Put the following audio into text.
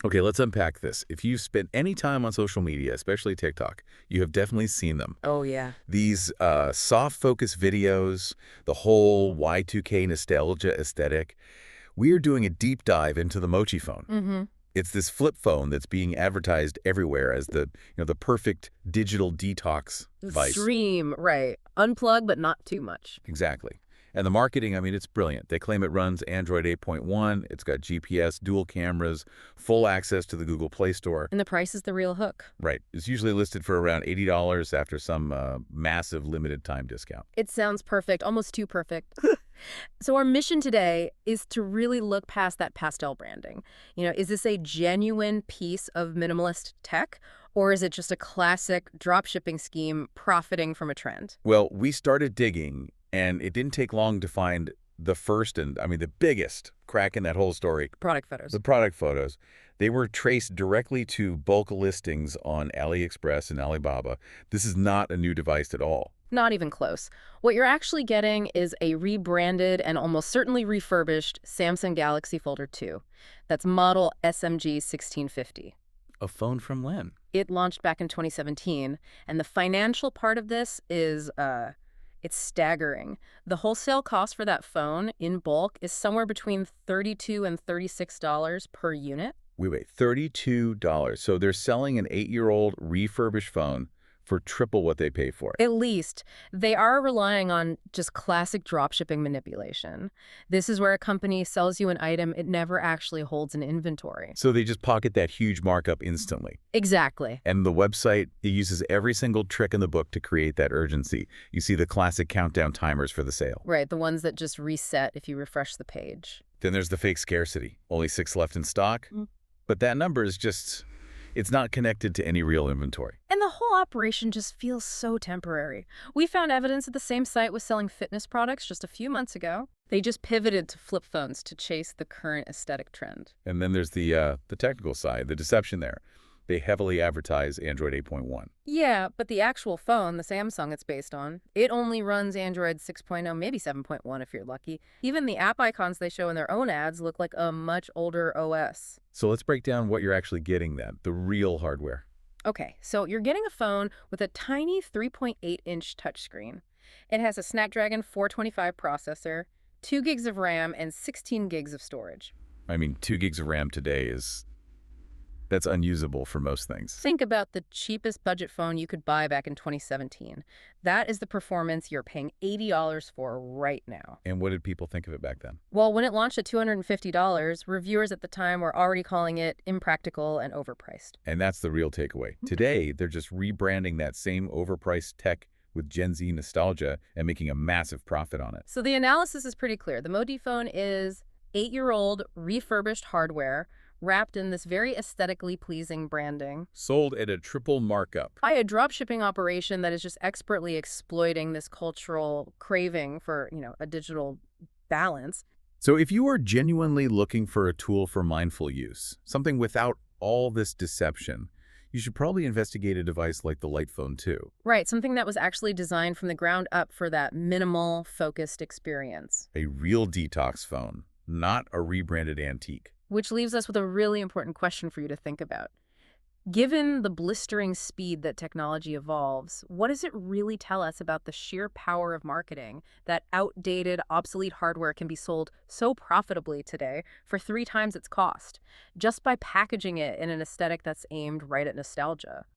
Okay, let's unpack this. If you've spent any time on social media, especially TikTok, you have definitely seen them. Oh, yeah. These soft focus videos, the whole Y2K nostalgia aesthetic. We are doing a deep dive into the MochiPhone. Mm-hmm. It's this flip phone that's being advertised everywhere as the perfect digital detox device. Extreme, right. Unplug, but not too much. Exactly. And the marketing, I mean, it's brilliant. They claim it runs Android 8.1. It's got GPS, dual cameras, full access to the Google Play Store. And the price is the real hook. Right. It's usually listed for around $80 after some massive limited time discount. It sounds perfect, almost too perfect. So our mission today is to really look past that pastel branding. Is this a genuine piece of minimalist tech, or is it just a classic drop shipping scheme profiting from a trend? Well, we started digging, and it didn't take long to find the first and, I mean, the biggest crack in that whole story. Product photos. The product photos. They were traced directly to bulk listings on AliExpress and Alibaba. This is not a new device at all. Not even close. What you're actually getting is a rebranded and almost certainly refurbished Samsung Galaxy Folder 2. That's model SMG 1650. A phone from when? It launched back in 2017, and the financial part of this is it's staggering. The wholesale cost for that phone in bulk is somewhere between $32 and $36 per unit. Wait, $32. So they're selling an 8-year-old refurbished phone for triple what they pay for it. At least, they are relying on just classic dropshipping manipulation. This is where a company sells you an item it never actually holds in inventory. So they just pocket that huge markup instantly. Exactly. And the website, it uses every single trick in the book to create that urgency. You see the classic countdown timers for the sale. Right, the ones that just reset if you refresh the page. Then there's the fake scarcity. Only 6 left in stock. But that number is just, it's not connected to any real inventory. And the whole operation just feels so temporary. We found evidence that the same site was selling fitness products just a few months ago. They just pivoted to flip phones to chase the current aesthetic trend. And then there's the technical side, the deception there. They heavily advertise Android 8.1. Yeah, but the actual phone, the Samsung it's based on, it only runs Android 6.0, maybe 7.1 if you're lucky. Even the app icons they show in their own ads look like a much older OS. So let's break down what you're actually getting then, the real hardware. Okay, so you're getting a phone with a tiny 3.8-inch touchscreen. It has a Snapdragon 425 processor, 2 gigs of RAM, and 16 gigs of storage. I mean, 2 gigs of RAM today that's unusable for most things. Think about the cheapest budget phone you could buy back in 2017. That is the performance you're paying $80 for right now. And what did people think of it back then? Well, when it launched at $250, reviewers at the time were already calling it impractical and overpriced. And that's the real takeaway. Today, they're just rebranding that same overpriced tech with Gen Z nostalgia and making a massive profit on it. So the analysis is pretty clear. The MochiPhone is 8-year-old refurbished hardware wrapped in this very aesthetically pleasing branding. Sold at a triple markup. By a dropshipping operation that is just expertly exploiting this cultural craving for, a digital balance. So if you are genuinely looking for a tool for mindful use, something without all this deception, you should probably investigate a device like the Light Phone 2. Right, something that was actually designed from the ground up for that minimal, focused experience. A real detox phone, not a rebranded antique. Which leaves us with a really important question for you to think about. Given the blistering speed that technology evolves, what does it really tell us about the sheer power of marketing that outdated, obsolete hardware can be sold so profitably today for 3 times its cost, just by packaging it in an aesthetic that's aimed right at nostalgia?